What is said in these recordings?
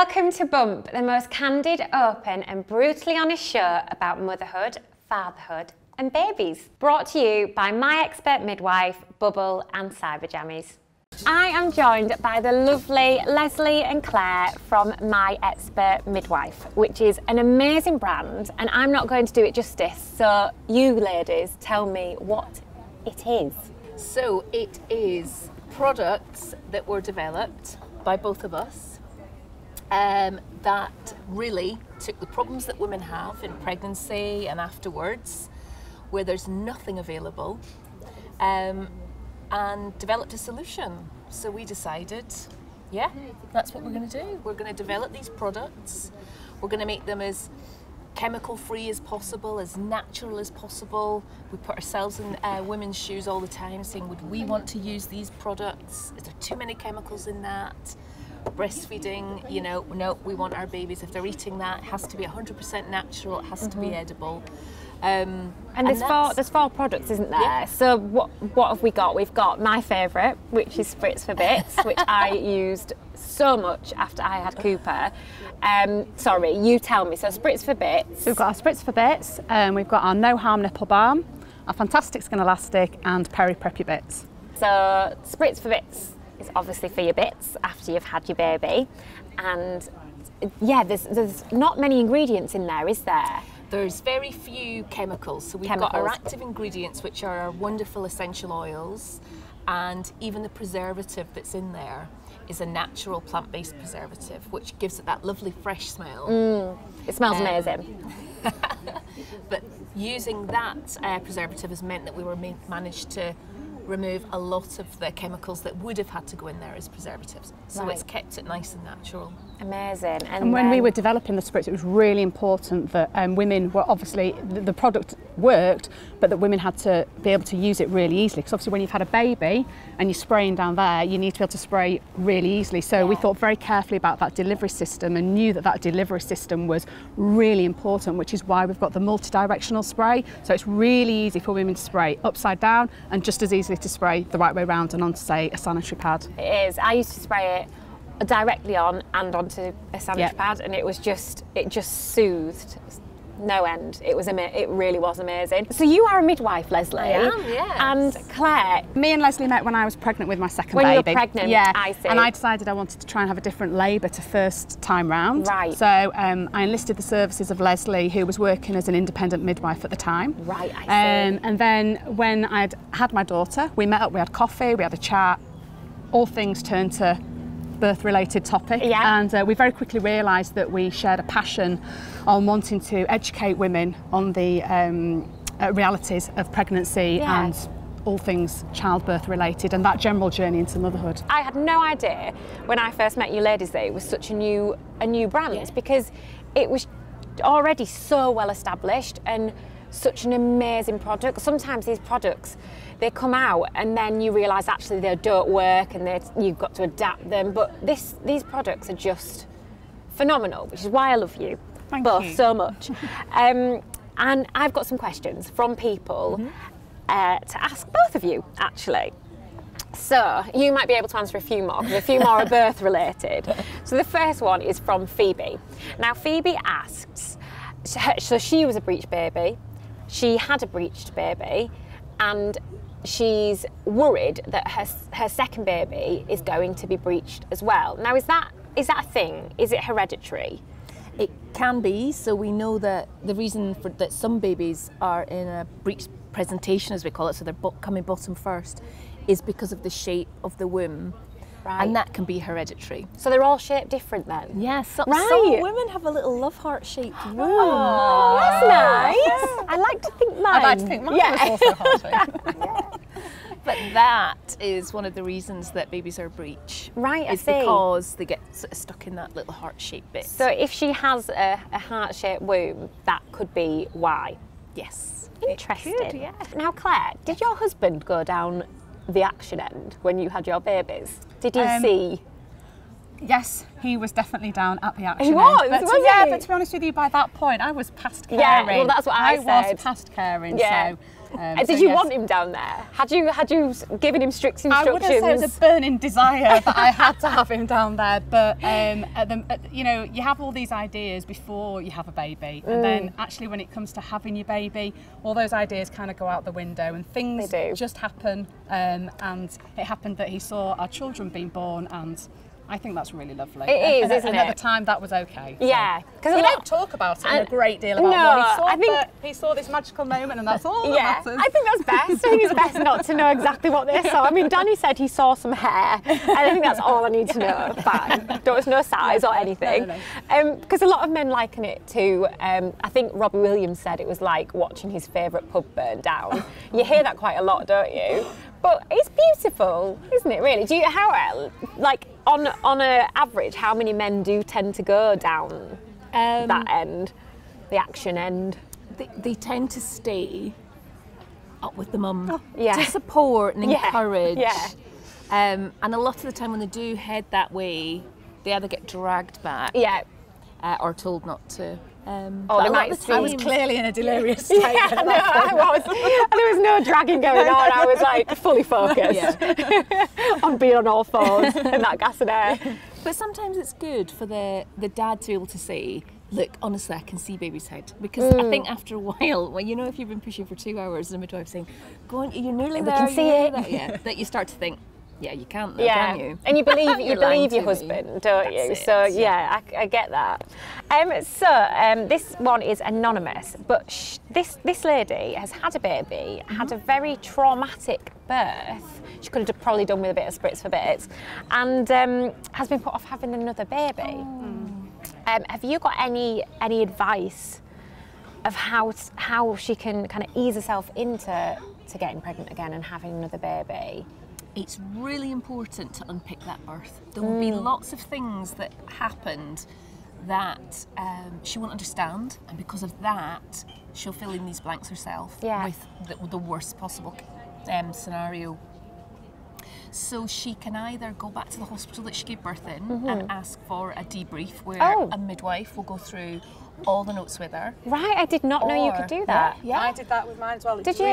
Welcome to Bump, the most candid, open and brutally honest show about motherhood, fatherhood and babies. Brought to you by My Expert Midwife, Bubble and Cyber Jammies. I am joined by the lovely Lesley and Claire from My Expert Midwife, which is an amazing brand, and I'm not going to do it justice, so you ladies tell me what it is. So it is products that were developed by both of us that really took the problems that women have in pregnancy and afterwards, where there's nothing available, and developed a solution. So we decided, yeah, that's what we're going to do. We're going to develop these products. We're going to make them as chemical free as possible, as natural as possible. We put ourselves in women's shoes all the time, saying, would we want to use these products? Is there too many chemicals in that? Breastfeeding, you know, no, we want our babies, if they're eating that, it has to be 100% natural, it has to be edible. And there's four products, isn't there? Yeah. So what have we got? We've got my favourite, which is Spritz for Bits, which I used so much after I had Cooper. Sorry, you tell me. So Spritz for Bits. So we've got our Spritz for Bits, we've got our No Harm Nipple Balm, our Fantastic Skin Elastic and Peri Preppy Bits. So Spritz for Bits is obviously for your bits after you've had your baby, and yeah, there's not many ingredients in there, is there? There's very few chemicals. So we've got our active ingredients, which are our wonderful essential oils, and even the preservative that's in there is a natural plant-based preservative, which gives it that lovely fresh smell. It smells amazing. But using that preservative has meant that we were managed to remove a lot of the chemicals that would have had to go in there as preservatives. So it's kept it nice and natural. Amazing. And when we were developing the Spritz, it was really important that women were obviously, the product worked, but that women had to be able to use it really easily. Because obviously when you've had a baby and you're spraying down there, you need to be able to spray really easily. So we thought very carefully about that delivery system and knew that that delivery system was really important, which is why we've got the multi-directional spray. So it's really easy for women to spray upside down and just as easily to spray the right way around and onto, say, a sanitary pad. It is. I used to spray it directly on and onto a sanitary pad, and it just soothed no end. It really was amazing. So you are a midwife, Lesley. I am, yes. And Claire. Me and Lesley met when I was pregnant with my second baby. When you were pregnant, yeah. I see. And I decided I wanted to try and have a different labour to first time round. Right. So I enlisted the services of Lesley, who was working as an independent midwife at the time. Right, I see. And then when I'd had my daughter, we met up, we had coffee, we had a chat, all things turned to birth-related topic, and we very quickly realised that we shared a passion on wanting to educate women on the realities of pregnancy and all things childbirth related and that general journey into motherhood. I had no idea when I first met you ladies that it was such a new brand, because it was already so well established and such an amazing product. Sometimes these products, they come out and then you realise actually they don't work and you've got to adapt them, but these products are just phenomenal, which is why I love you both so much. And I've got some questions from people to ask both of you, actually. So you might be able to answer a few more, because a few more are birth related. So the first one is from Phoebe. Now Phoebe asks, so she was a breech baby, she had a breeched baby, and she's worried that her second baby is going to be breeched as well. Now, is that a thing? Is it hereditary? It can be. So we know that the reason for that some babies are in a breech presentation, as we call it, so they're coming bottom first, is because of the shape of the womb. Right. And that can be hereditary. So they're all shaped different then? Yes. Some women have a little love heart-shaped womb. Oh, that's nice. I like to think mine. I'd like to think mine was also heart-shaped. But that is one of the reasons that babies are breech. Right, I see. It's because they get sort of stuck in that little heart-shaped bit. So if she has a heart-shaped womb, that could be why? Yes. Interesting. It could, yeah. Now, Claire, did your husband go down the action end when you had your babies? Did he see? Yes, he was definitely down at the action He was, end. wasn't yeah, he? but to be honest with you, by that point, I was past caring. Yeah, well, that's what I said. was past caring, Yeah. so Did you want him down there? Had you given him strict instructions? I wouldn't say it was a burning desire that I had to have him down there, but you know, you have all these ideas before you have a baby, and then actually when it comes to having your baby, all those ideas kind of go out the window, and things just happen. And it happened that he saw our children being born, and I think that's really lovely. It is, isn't it? And at the time, that was okay. So. Yeah, because we don't talk about it a great deal about what he saw, but he saw this magical moment, and that's all that matters. I think that's best. I think it's best not to know exactly what they saw. I mean, Danny said he saw some hair, and I think that's all I need to know. Fine. There was no size or anything. Because a lot of men liken it to, I think Robbie Williams said it was like watching his favourite pub burn down. You hear that quite a lot, don't you? But it's beautiful, isn't it, really? Do you, like, on an average, how many men do tend to go down that end, the action end? They tend to stay up with the mum to support and encourage. Yeah. And a lot of the time when they do head that way, they either get dragged back or told not to. They might I was clearly in a delirious state. I was. There was no dragging going on. I was like fully focused on being on all fours in that gas and air. But sometimes it's good for the dad to be able to say, look, honestly, I can see baby's head. Because I think after a while, well, you know, if you've been pushing for 2 hours and the midwife saying, go on, you're nearly there, we can see it. That you start to think, yeah, you can't though, can you? And you believe your husband, don't you? So I get that. This one is anonymous, but this lady has had a baby, had a very traumatic birth. She could have probably done with a bit of spritz for bits, and has been put off having another baby. Have you got any advice of how she can kind of ease herself into getting pregnant again and having another baby? It's really important to unpick that birth. There will be lots of things that happened that she won't understand, and because of that, she'll fill in these blanks herself with the worst possible scenario. So she can either go back to the hospital that she gave birth in and ask for a debrief where a midwife will go through all the notes with her. Right, I did not know you could do that. Yeah, I did that with mine as well. Did you?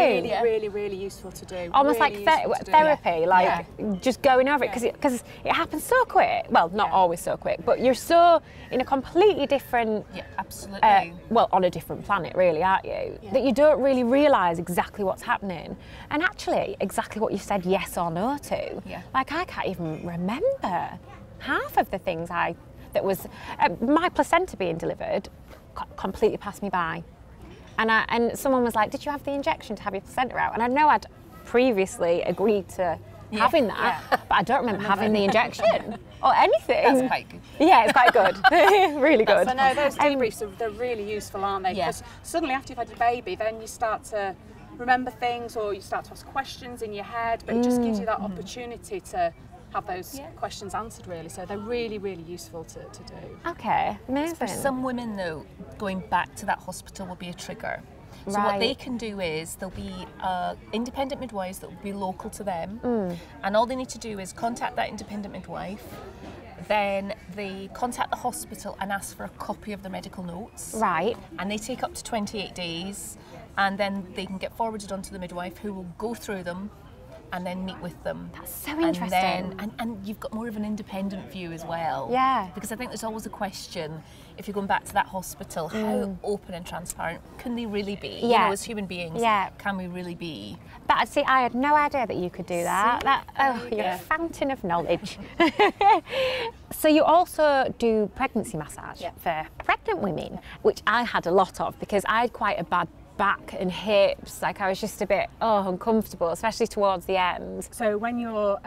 Really useful to do. Almost really like therapy, just going over it, because it happens so quick. Well, not always so quick, but you're so in a completely different... Yeah, absolutely. Well, on a different planet, really, aren't you? That you don't really realise exactly what's happening. And actually, exactly what you said yes or no to. Yeah. Like, I can't even remember half of the things that was... my placenta being delivered completely passed me by. And someone was like, did you have the injection to have your placenta out? And I know I'd previously agreed to having that, but I don't remember having the injection or anything. That's quite good. Yeah, it's quite good. Really good. So no, those debriefs, they're really useful, aren't they? Because suddenly after you've had your baby, then you start to remember things, or you start to ask questions in your head, but it just gives you that opportunity to have those questions answered, really. So they're really, really useful to do. Okay, amazing. For some women, though, going back to that hospital will be a trigger. So what they can do is there'll be independent midwives that will be local to them, and all they need to do is contact that independent midwife. Then they contact the hospital and ask for a copy of the medical notes. Right. And they take up to 28 days, and then they can get forwarded onto the midwife, who will go through them and then meet with them. That's so interesting. And you've got more of an independent view as well. Yeah. Because I think there's always a question, if you're going back to that hospital, how open and transparent can they really be? You know, as human beings, can we really be? But see, I had no idea that you could do that. You're a fountain of knowledge. So you also do pregnancy massage for pregnant women, which I had a lot of because I had quite a bad back and hips, like I was just a bit uncomfortable, especially towards the end. So when you're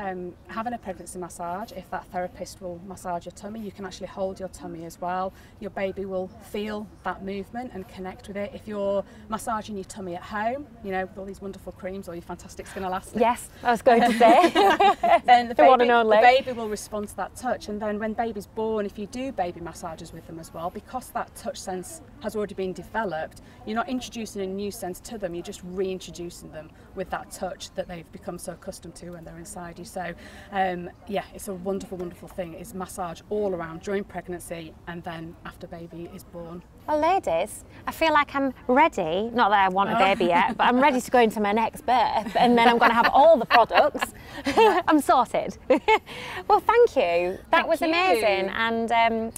having a pregnancy massage, if that therapist will massage your tummy, you can actually hold your tummy as well. Your baby will feel that movement and connect with it. If you're massaging your tummy at home, you know, with all these wonderful creams or your fantastic Skin Elastic. Yes, I was going to say. Then the one and only. The baby will respond to that touch, and then when baby's born, if you do baby massages with them as well, because that touch sense has already been developed, you're not introducing introducing a new sense to them, you're just reintroducing them with that touch that they've become so accustomed to when they're inside you. So yeah, it's a wonderful, wonderful thing. It's massage all around during pregnancy and then after baby is born. Well, ladies, I feel like I'm ready, not that I want a baby yet, but I'm ready to go into my next birth, and then I'm going to have all the products. I'm sorted. Well, thank you. That was amazing. And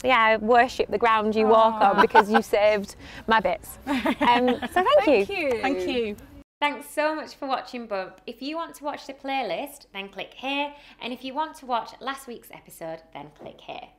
yeah, I worship the ground you walk on because you saved my bits. So thank you. Thank you. Thanks so much for watching, Bump. If you want to watch the playlist, then click here. And if you want to watch last week's episode, then click here.